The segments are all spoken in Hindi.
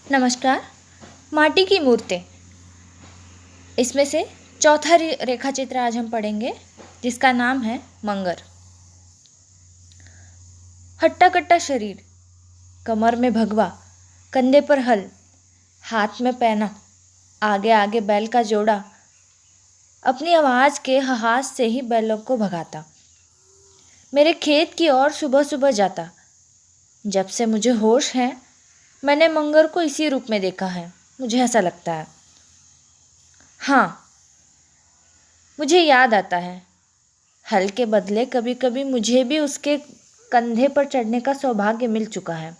नमस्कार। माटी की मूर्तें, इसमें से चौथा रेखा चित्र आज हम पढ़ेंगे, जिसका नाम है मंगर। हट्टा कट्टा शरीर, कमर में भगवा, कंधे पर हल, हाथ में पैना, आगे आगे बैल का जोड़ा, अपनी आवाज़ के हहास से ही बैलों को भगाता, मेरे खेत की ओर सुबह सुबह जाता। जब से मुझे होश है मैंने मंगर को इसी रूप में देखा है, मुझे ऐसा लगता है। हाँ, मुझे याद आता है, हल के बदले कभी कभी मुझे भी उसके कंधे पर चढ़ने का सौभाग्य मिल चुका है।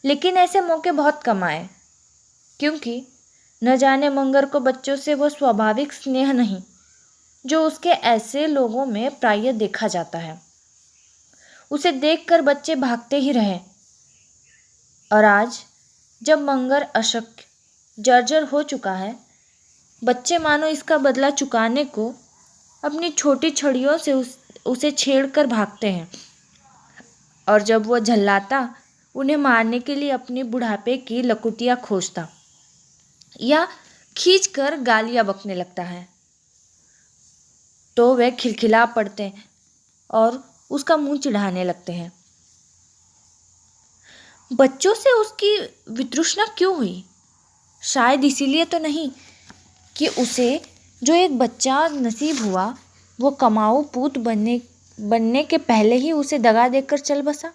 लेकिन ऐसे मौके बहुत कम आए, क्योंकि न जाने मंगर को बच्चों से वो स्वाभाविक स्नेह नहीं जो उसके ऐसे लोगों में प्रायः देखा जाता है। उसे देखकर बच्चे भागते ही रहे। और आज जब मंगर अशक्त जर्जर हो चुका है, बच्चे मानो इसका बदला चुकाने को अपनी छोटी छड़ियों से उसे छेड़कर भागते हैं। और जब वह झल्लाता, उन्हें मारने के लिए अपनी बुढ़ापे की लकुटियाँ खोजता या खींचकर गालियाँ बकने लगता है, तो वे खिलखिला पड़ते और उसका मुंह चिढ़ाने लगते हैं। बच्चों से उसकी वितृष्णा क्यों हुई? शायद इसीलिए तो नहीं कि उसे जो एक बच्चा नसीब हुआ वो कमाऊ पूत बनने के पहले ही उसे दगा देकर चल बसा,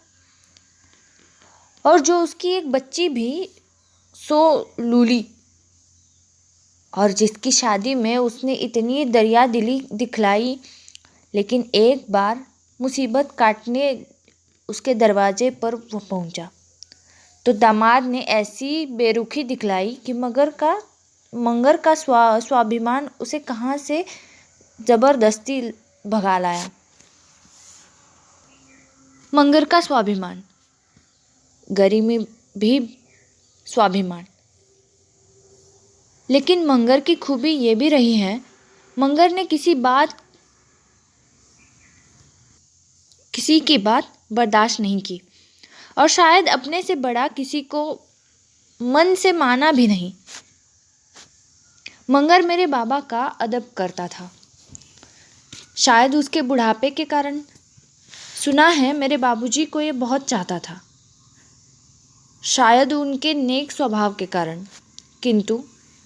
और जो उसकी एक बच्ची भी सो लूली, और जिसकी शादी में उसने इतनी दरिया दिली दिखलाई, लेकिन एक बार मुसीबत काटने उसके दरवाजे पर वो पहुंचा तो दामाद ने ऐसी बेरुखी दिखलाई कि मंगर का स्वाभिमान उसे कहाँ से जबरदस्ती भगा लाया। मंगर का स्वाभिमान, गरीबी भी स्वाभिमान। लेकिन मंगर की खूबी ये भी रही है, मंगर ने किसी की बात बर्दाश्त नहीं की, और शायद अपने से बड़ा किसी को मन से माना भी नहीं। मंगर मेरे बाबा का अदब करता था, शायद उसके बुढ़ापे के कारण। सुना है मेरे बाबूजी को ये बहुत चाहता था, शायद उनके नेक स्वभाव के कारण। किंतु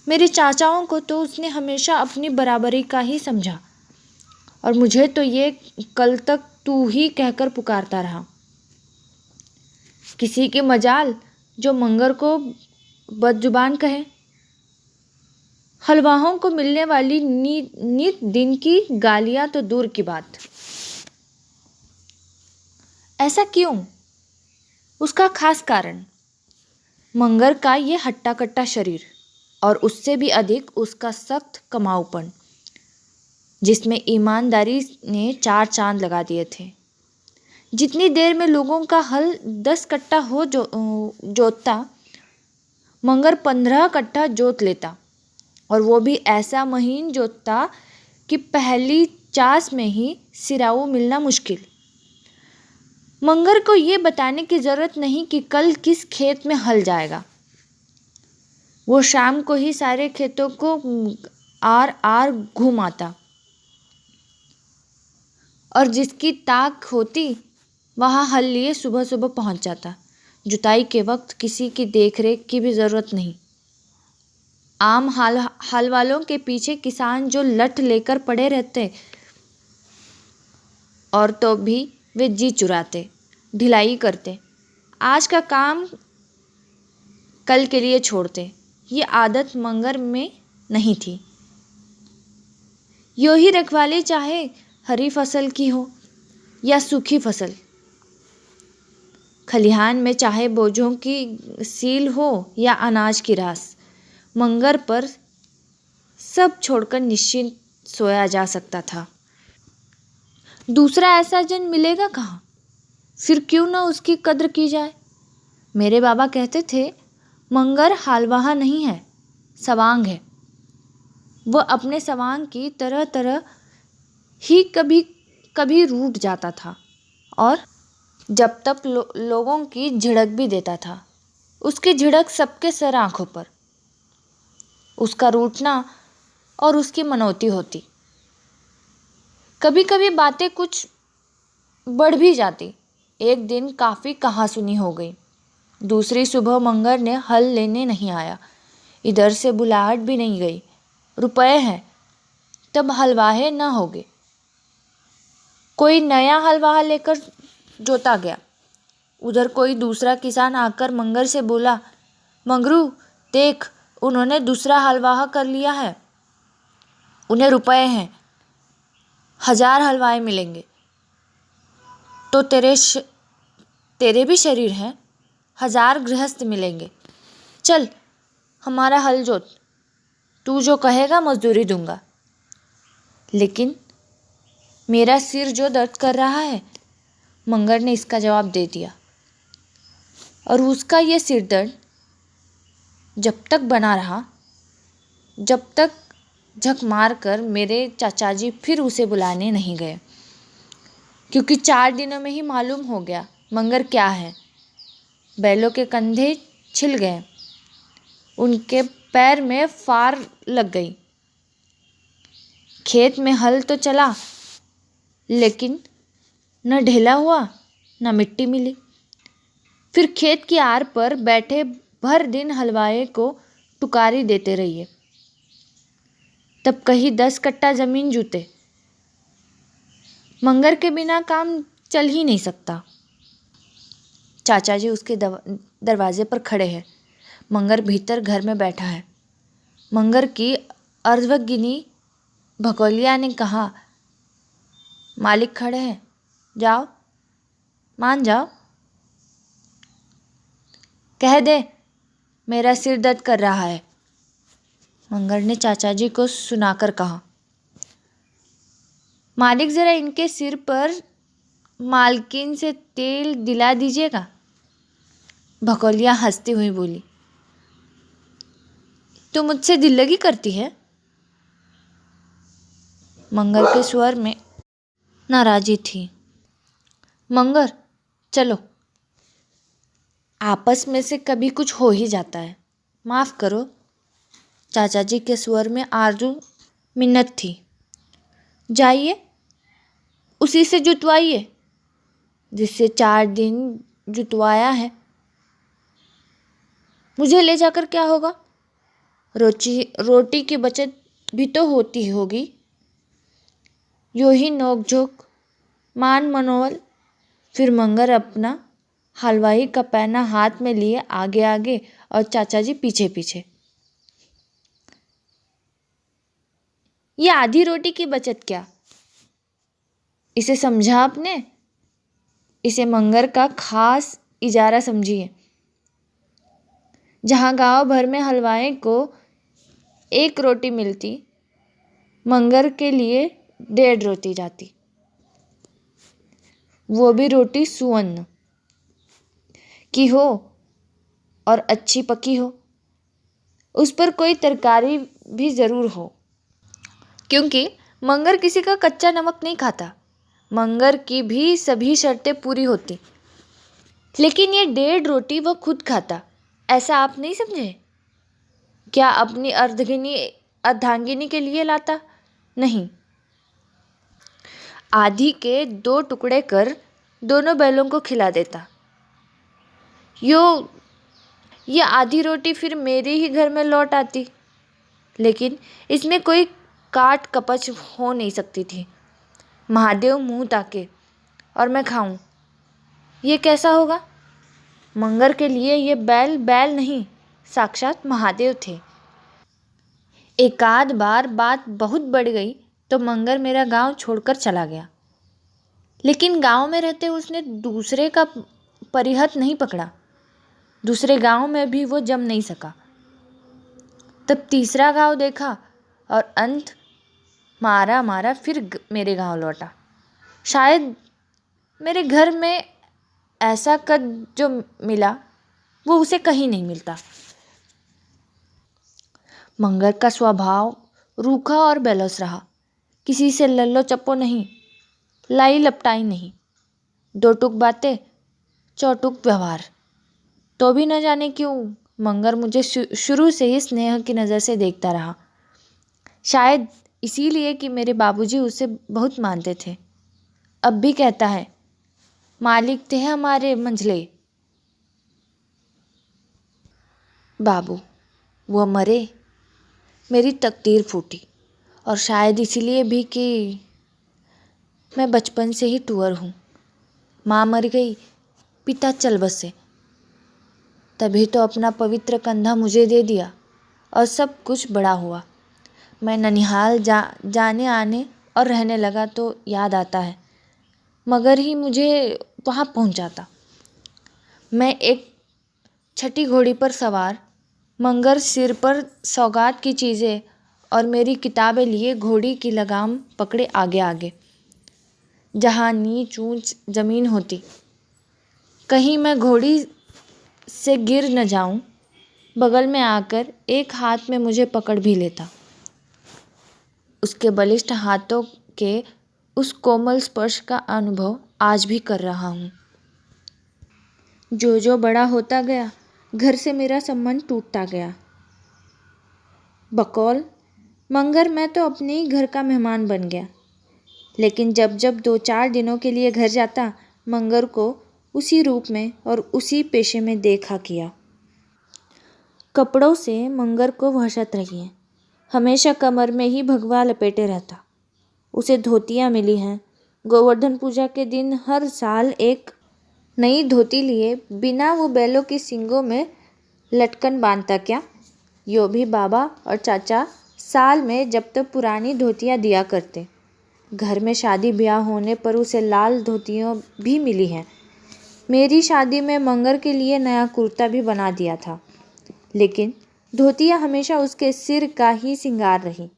मेरे चाचाओं को तो उसने हमेशा अपनी बराबरी का ही समझा, और मुझे तो ये कल तक तू ही कहकर पुकारता रहा। किसी की मजाल जो मंगर को बदजुबान कहे। हलवाहों को मिलने वाली नित दिन की गालियां तो दूर की बात। ऐसा क्यों? उसका खास कारण, मंगर का ये हट्टा कट्टा शरीर, और उससे भी अधिक उसका सख्त कमाऊपन, जिसमें ईमानदारी ने 4 चांद लगा दिए थे। जितनी देर में लोगों का हल 10 कट्टा हो जोतता, मंगर 15 कट्टा जोत लेता, और वो भी ऐसा महीन जोतता कि पहली चास में ही सिराऊ मिलना मुश्किल। मंगर को ये बताने की ज़रूरत नहीं कि कल किस खेत में हल जाएगा। वो शाम को ही सारे खेतों को आर आर घूम आता, और जिसकी ताक होती वहाँ हल लिए सुबह सुबह पहुँच जाता। जुताई के वक्त किसी की देखरेख की भी ज़रूरत नहीं। आम हल वालों के पीछे किसान जो लठ लेकर पड़े रहते, और तो भी वे जी चुराते, ढिलाई करते, आज का काम कल के लिए छोड़ते। ये आदत मंगर में नहीं थी। यो ही रखवाली चाहे हरी फसल की हो या सूखी फसल, खलिहान में चाहे बोझों की सील हो या अनाज की रास, मंगर पर सब छोड़कर निश्चिंत सोया जा सकता था। दूसरा ऐसा जन मिलेगा कहाँ? फिर क्यों ना उसकी कद्र की जाए। मेरे बाबा कहते थे, मंगर हालवाहा नहीं है, सवांग है। वह अपने सवांग की तरह तरह ही कभी कभी रूठ जाता था, और जब तक लोगों की झिड़क भी देता था। उसकी झिड़क सबके सर आंखों पर, उसका रूठना और उसकी मनौती होती। कभी कभी बातें कुछ बढ़ भी जाती। एक दिन काफ़ी कहासुनी हो गई। दूसरी सुबह मंगर ने हल लेने नहीं आया, इधर से बुलाहट भी नहीं गई। रुपए हैं तब हलवाहे न होगे। कोई नया हलवाहा लेकर जोता गया। उधर कोई दूसरा किसान आकर मंगर से बोला, मंगरू देख, उन्होंने दूसरा हलवाहा कर लिया है, उन्हें रुपए हैं, 1000 हलवाए मिलेंगे। तो तेरे भी शरीर हैं, 1000 गृहस्थ मिलेंगे। चल हमारा हल जोत, तू जो कहेगा मजदूरी दूंगा। लेकिन मेरा सिर जो दर्द कर रहा है, मंगर ने इसका जवाब दे दिया। और उसका ये सिर दर्द जब तक बना रहा, जब तक झक मार कर मेरे चाचा जी फिर उसे बुलाने नहीं गए। क्योंकि 4 दिनों में ही मालूम हो गया मंगर क्या है। बैलों के कंधे छिल गए, उनके पैर में फार लग गई। खेत में हल तो चला, लेकिन न ढेला हुआ न मिट्टी मिली। फिर खेत की आर पर बैठे भर दिन हलवाए को टुकारी देते रहिए। तब कहीं 10 कट्टा जमीन जूते। मंगर के बिना काम चल ही नहीं सकता। चाचा जी उसके दरवाजे पर खड़े हैं। मंगर भीतर घर में बैठा है। मंगर की अर्धवगिनी भगोलिया ने कहा, मालिक खड़े हैं, जाओ मान जाओ। कह दे मेरा सिर दर्द कर रहा है, मंगर ने चाचा जी को सुनाकर कहा। मालिक जरा इनके सिर पर मालकिन से तेल दिला दीजिएगा, भगोलिया हंसती हुई बोली। तू मुझसे दिल्लगी करती है? मंगर के स्वर में नाराजी थी। मंगर चलो, आपस में से कभी कुछ हो ही जाता है, माफ़ करो। चाचा जी के स्वर में आरजू मिन्नत थी। जाइए उसी से जुतवाइए जिससे 4 दिन जुतवाया है। मुझे ले जाकर क्या होगा? रोटी की बचत भी तो होती होगी। यूं ही नोकझोंक, मान मनोवल। फिर मंगर अपना हलवाई का पैना हाथ में लिए आगे आगे और चाचा जी पीछे पीछे। ये आधी रोटी की बचत क्या? इसे समझा आपने? इसे मंगर का खास इजारा समझिए। जहाँ गांव भर में हलवाई को 1 रोटी मिलती, मंगर के लिए 1.5 रोटी जाती, वो भी रोटी सुवर्ण की हो और अच्छी पकी हो। उस पर कोई तरकारी भी ज़रूर हो, क्योंकि मंगर किसी का कच्चा नमक नहीं खाता। मंगर की भी सभी शर्तें पूरी होती। लेकिन ये 1.5 रोटी वह खुद खाता, ऐसा आप नहीं समझे? क्या अपनी अर्धांगिनी के लिए लाता? नहीं, आधी के 2 टुकड़े कर दोनों बैलों को खिला देता। ये आधी रोटी फिर मेरे ही घर में लौट आती। लेकिन इसमें कोई काट कपच हो नहीं सकती थी। महादेव मुंह ताके और मैं खाऊं, ये कैसा होगा? मंगर के लिए ये बैल नहीं, साक्षात महादेव थे। एकाध बार बात बहुत बढ़ गई तो मंगर मेरा गांव छोड़कर चला गया। लेकिन गांव में रहते उसने दूसरे का परिहत नहीं पकड़ा। दूसरे गांव में भी वो जम नहीं सका। तब तीसरा गांव देखा और अंत मारा फिर मेरे गांव लौटा। शायद मेरे घर में ऐसा कद जो मिला वो उसे कहीं नहीं मिलता। मंगर का स्वभाव रूखा और बेलौस रहा। किसी से लल्लो चप्पो नहीं, लाई लपटाई नहीं, 2 टुक बातें, 4 टुक व्यवहार। तो भी न जाने क्यों मंगर मुझे शुरू से ही स्नेह की नज़र से देखता रहा। शायद इसीलिए कि मेरे बाबूजी उसे बहुत मानते थे। अब भी कहता है, मालिक थे हमारे मंझले। बाबू वो मरे, मेरी तकदीर फूटी। और शायद इसीलिए भी कि मैं बचपन से ही टूअर हूँ। माँ मर गई, पिता चल बसे, तभी तो अपना पवित्र कंधा मुझे दे दिया और सब कुछ बड़ा हुआ। मैं ननिहाल जाने आने और रहने लगा तो याद आता है, मगर ही मुझे वहाँ पहुँचाता। मैं एक छठी घोड़ी पर सवार, मंगर सिर पर सौगात की चीज़ें और मेरी किताबें लिए घोड़ी की लगाम पकड़े आगे आगे। जहाँ नीच ऊंच ज़मीन होती, कहीं मैं घोड़ी से गिर न जाऊं, बगल में आकर एक हाथ में मुझे पकड़ भी लेता। उसके बलिष्ठ हाथों के उस कोमल स्पर्श का अनुभव आज भी कर रहा हूँ। जो बड़ा होता गया, घर से मेरा संबंध टूटता गया। बकौल मंगर मैं तो अपने ही घर का मेहमान बन गया। लेकिन जब 2-4 दिनों के लिए घर जाता, मंगर को उसी रूप में और उसी पेशे में देखा किया। कपड़ों से मंगर को वहशत रही है। हमेशा कमर में ही भगवा लपेटे रहता। उसे धोतियाँ मिली हैं। गोवर्धन पूजा के दिन हर साल एक नई धोती लिए बिना वो बैलों की सींगों में लटकन बांधता क्या। यो भी बाबा और चाचा साल में जब तक पुरानी धोतियाँ दिया करते। घर में शादी ब्याह होने पर उसे लाल धोतियाँ भी मिली हैं। मेरी शादी में मंगर के लिए नया कुर्ता भी बना दिया था। लेकिन धोतियाँ हमेशा उसके सिर का ही सिंगार रही,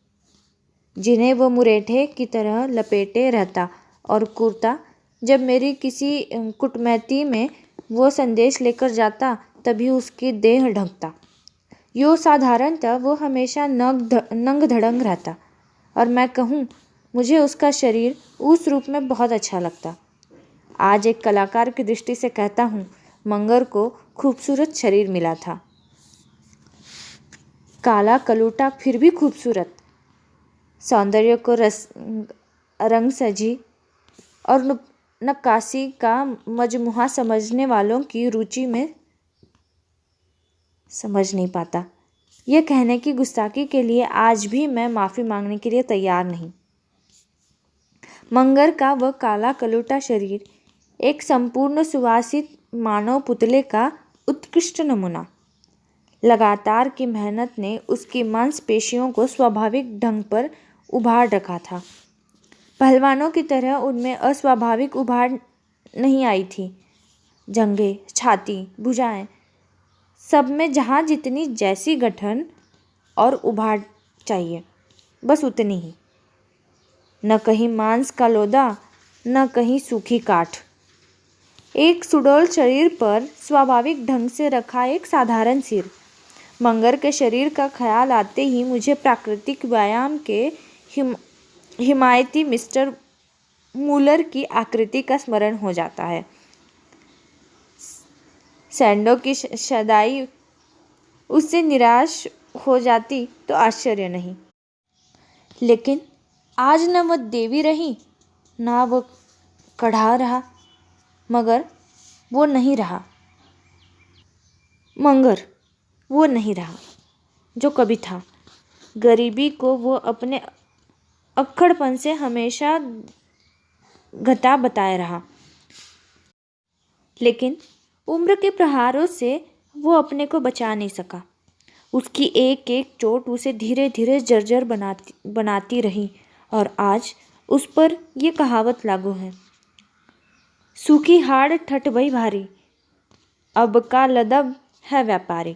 जिन्हें वो मुरेठे की तरह लपेटे रहता। और कुर्ता जब मेरी किसी कुटमैती में वो संदेश लेकर जाता, तभी उसकी देह ढकता। यो साधारणतः वो हमेशा नंग धड़ंग रहता। और मैं कहूँ, मुझे उसका शरीर उस रूप में बहुत अच्छा लगता। आज एक कलाकार की दृष्टि से कहता हूँ, मंगर को खूबसूरत शरीर मिला था। काला कलूटा फिर भी खूबसूरत, सौंदर्य को रंग सजी और नक्काशी का मजमुहा समझने वालों की रुचि में समझ नहीं पाता। यह कहने की गुस्ताखी के लिए आज भी मैं माफ़ी मांगने के लिए तैयार नहीं। मंगर का वह काला कलूटा शरीर एक संपूर्ण सुवासित मानव पुतले का उत्कृष्ट नमूना। लगातार की मेहनत ने उसकी मांसपेशियों को स्वाभाविक ढंग पर उभार रखा था। पहलवानों की तरह उनमें अस्वाभाविक उभार नहीं आई थी। जंघें, छाती, भुजाएं, सब में जहाँ जितनी जैसी गठन और उभार चाहिए, बस उतनी ही। न कहीं मांस का लोदा, न कहीं सूखी काठ। एक सुडौल शरीर पर स्वाभाविक ढंग से रखा एक साधारण सिर। मंगर के शरीर का ख्याल आते ही मुझे प्राकृतिक व्यायाम के हिमायती मिस्टर मूलर की आकृति का स्मरण हो जाता है। सैंडो की सदाई उससे निराश हो जाती तो आश्चर्य नहीं। लेकिन आज न वह देवी रही, ना वह कढ़ा रहा, मगर वो नहीं रहा। मंगर वो नहीं रहा जो कभी था। गरीबी को वो अपने अक्खड़पन से हमेशा घटा बताए रहा। लेकिन उम्र के प्रहारों से वो अपने को बचा नहीं सका। उसकी एक एक चोट उसे धीरे धीरे जर्जर बनाती रही। और आज उस पर ये कहावत लागू है, सूखी हाड़ ठठ भई भारी, अब का लदब है व्यापारी।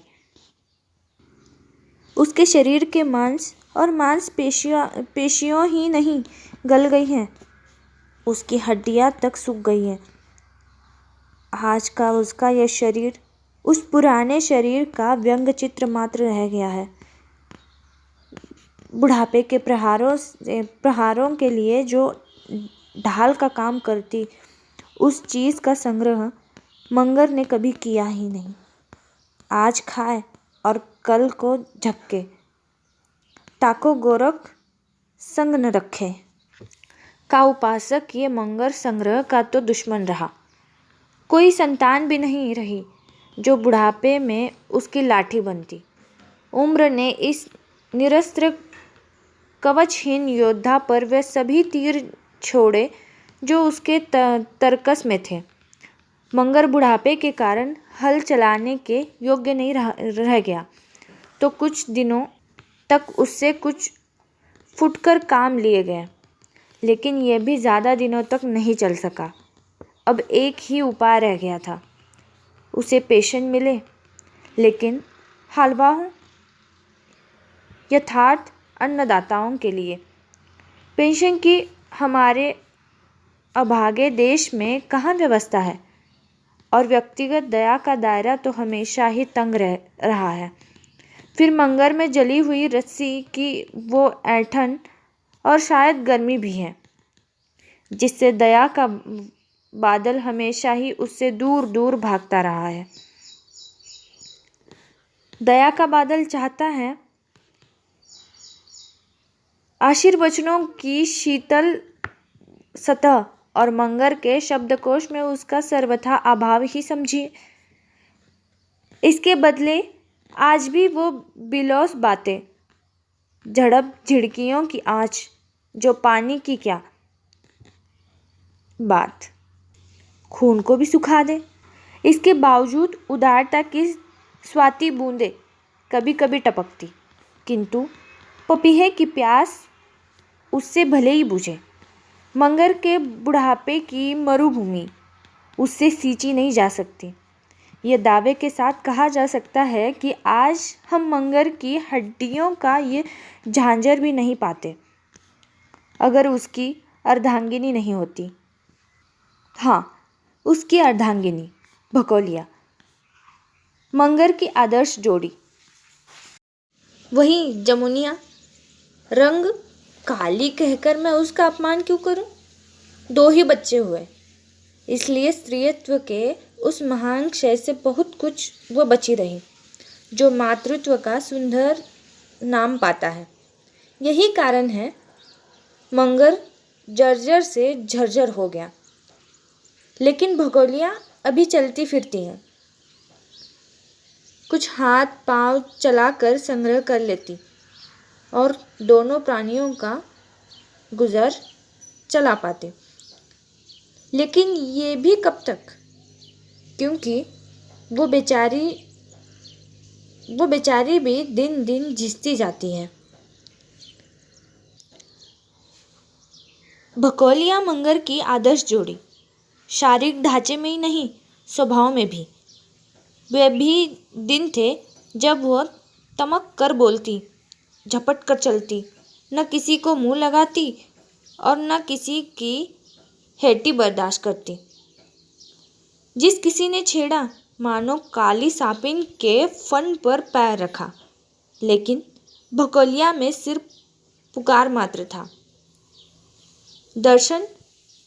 उसके शरीर के मांस और पेशियों ही नहीं गल गई हैं, उसकी हड्डियां तक सूख गई हैं। आज का उसका यह शरीर उस पुराने शरीर का व्यंग चित्र मात्र रह गया है। बुढ़ापे के प्रहारों के लिए जो ढाल का काम करती, उस चीज़ का संग्रह मंगर ने कभी किया ही नहीं। आज खाए और कल को झपके, ताको गोरख संग न रखे। का उपासक ये मंगर संग्रह का तो दुश्मन रहा। कोई संतान भी नहीं रही जो बुढ़ापे में उसकी लाठी बनती। उम्र ने इस निरस्त्र कवचहीन योद्धा पर वे सभी तीर छोड़े जो उसके तरकस में थे। मंगर बुढ़ापे के कारण हल चलाने के योग्य नहीं रह गया, तो कुछ दिनों तक उससे कुछ फुटकर काम लिए गए, लेकिन यह भी ज़्यादा दिनों तक नहीं चल सका। अब एक ही उपाय रह गया था, उसे पेंशन मिले, लेकिन हलवाओं यथार्थ अन्नदाताओं के लिए पेंशन की हमारे अभागे देश में कहाँ व्यवस्था है, और व्यक्तिगत दया का दायरा तो हमेशा ही तंग रहा है। फिर मंगर में जली हुई रस्सी की वो ऐंठन और शायद गर्मी भी है, जिससे दया का बादल हमेशा ही उससे दूर दूर भागता रहा है। दया का बादल चाहता है आशीर्वचनों की शीतल सतह, और मंगर के शब्दकोश में उसका सर्वथा अभाव ही समझिए। इसके बदले आज भी वो बिलौस बातें, झड़प झिड़कियों की आँच, जो पानी की क्या बात, खून को भी सुखा दे। इसके बावजूद उदारता की स्वाति बूंदें कभी कभी टपकती, किंतु पपीहे की प्यास उससे भले ही बुझे। मंगर के बुढ़ापे की मरुभूमि उससे सींची नहीं जा सकती। यह दावे के साथ कहा जा सकता है कि आज हम मंगर की हड्डियों का ये झांझर भी नहीं पाते, अगर उसकी अर्धांगिनी नहीं होती। हाँ, उसकी अर्धांगिनी भकोलिया, मंगर की आदर्श जोड़ी। वही जमुनिया, रंग काली कहकर मैं उसका अपमान क्यों करूं? 2 ही बच्चे हुए, इसलिए स्त्रीत्व के उस महान क्षय से बहुत कुछ वो बची रही, जो मातृत्व का सुंदर नाम पाता है। यही कारण है मंगर जर्जर से झरझर हो गया, लेकिन भगोलिया अभी चलती फिरती है, कुछ हाथ पांव चलाकर संग्रह कर लेती और दोनों प्राणियों का गुजर चला पाते। लेकिन ये भी कब तक, क्योंकि वो बेचारी भी दिन दिन घिसती जाती है। भकोलिया मंगर की आदर्श जोड़ी, शारीरिक ढांचे में ही नहीं, स्वभाव में भी। वे भी दिन थे जब वह तमक कर बोलती, झपट कर चलती, न किसी को मुंह लगाती और न किसी की हेटी बर्दाश्त करती। जिस किसी ने छेड़ा, मानो काली सापिन के फन पर पैर रखा, लेकिन भकोलिया में सिर्फ पुकार मात्र था। दर्शन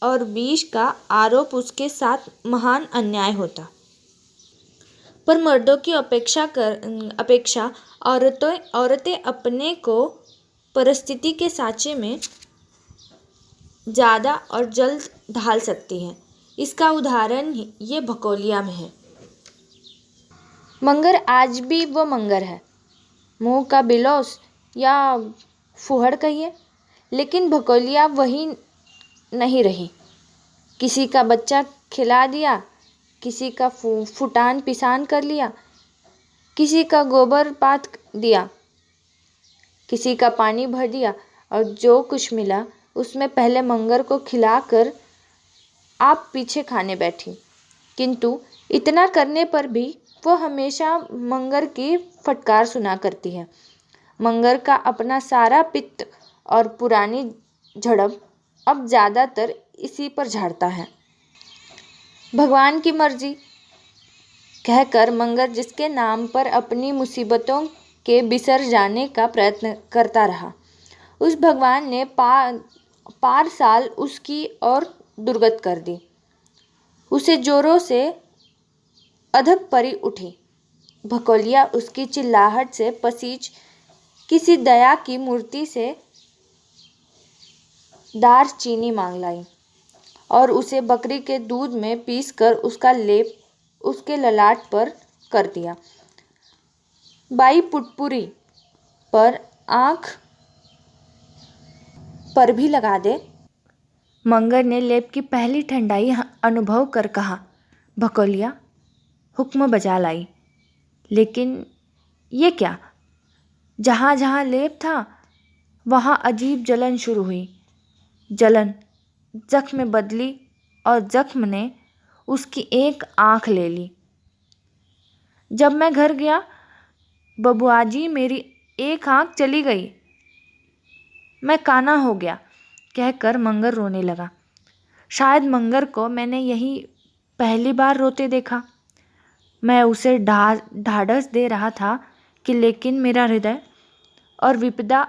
और विष का आरोप उसके साथ महान अन्याय होता। पर मर्दों की अपेक्षा औरतें अपने को परिस्थिति के सांचे में ज़्यादा और जल्द ढाल सकती हैं। इसका उदाहरण ये भकोलिया में है। मंगर आज भी वो मंगर है, मुंह का बिलौस या फुहड़ कहिए, लेकिन भकोलिया वही नहीं रही। किसी का बच्चा खिला दिया, किसी का फुटान पिसान कर लिया, किसी का गोबर पात दिया, किसी का पानी भर दिया, और जो कुछ मिला उसमें पहले मंगर को खिलाकर आप पीछे खाने बैठी। किंतु इतना करने पर भी वो हमेशा मंगर की फटकार सुना करती है। मंगर का अपना सारा पित्त और पुरानी झड़प अब ज़्यादातर इसी पर झाड़ता है। भगवान की मर्जी कहकर मंगर जिसके नाम पर अपनी मुसीबतों के बिसर जाने का प्रयत्न करता रहा, उस भगवान ने पार साल उसकी और दुर्गत कर दी। उसे जोरों से अधक परी उठी, भकोलिया उसकी चिल्लाहट से पसीज किसी दया की मूर्ति से दार चीनी मांग लाई और उसे बकरी के दूध में पीसकर उसका लेप उसके ललाट पर कर दिया। बाई पुटपुरी पर आँख पर भी लगा दे। मंगर ने लेप की पहली ठंडाई अनुभव कर कहा, भकोलिया हुक्म बजा लाई। लेकिन ये क्या? जहाँ जहाँ लेप था वहाँ अजीब जलन शुरू हुई। जलन जख्म में बदली और जख्म ने उसकी एक आँख ले ली। जब मैं घर गया, बबुआजी मेरी एक आँख चली गई। मैं काना हो गया, कहकर मंगर रोने लगा। शायद मंगर को मैंने यही पहली बार रोते देखा। मैं उसे ढाढ़स दे रहा था कि लेकिन मेरा हृदय और विपदा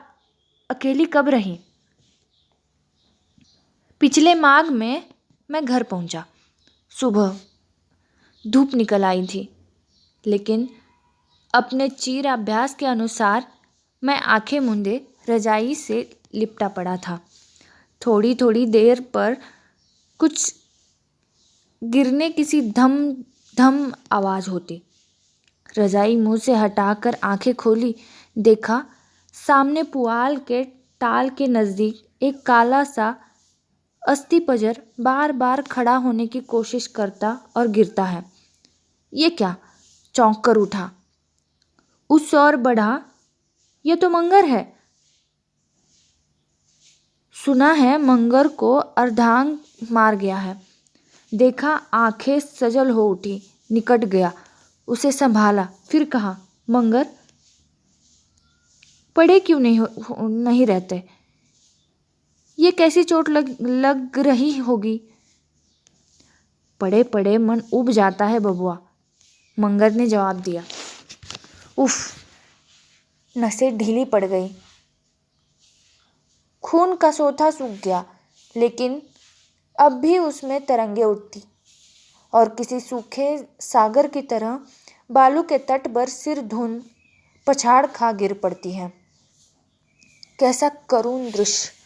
अकेली कब रही। पिछले माघ में मैं घर पहुंचा। सुबह धूप निकल आई थी, लेकिन अपने चीर अभ्यास के अनुसार मैं आंखें मूंदे रजाई से लिपटा पड़ा था। थोड़ी थोड़ी देर पर कुछ गिरने किसी धम धम आवाज़ होती। रजाई मुंह से हटाकर आंखें खोली, देखा सामने पुआल के टाल के नज़दीक एक काला सा अस्थिपंजर बार बार खड़ा होने की कोशिश करता और गिरता है। ये क्या? चौंक कर उठा। उस और बढ़ा, ये तो मंगर है। सुना है मंगर को अर्धांग मार गया है। देखा, आंखें सजल हो उठी। निकट गया, उसे संभाला, फिर कहा, मंगर पड़े क्यों नहीं रहते? ये कैसी चोट लग रही होगी? पड़े पड़े मन उब जाता है बबुआ, मंगर ने जवाब दिया। उफ, नसें ढीली पड़ गई। खून का सोथा सूख गया, लेकिन अब भी उसमें तरंगे उठती और किसी सूखे सागर की तरह बालू के तट पर सिर धुन पछाड़ खा गिर पड़ती है। कैसा करुण दृश्य!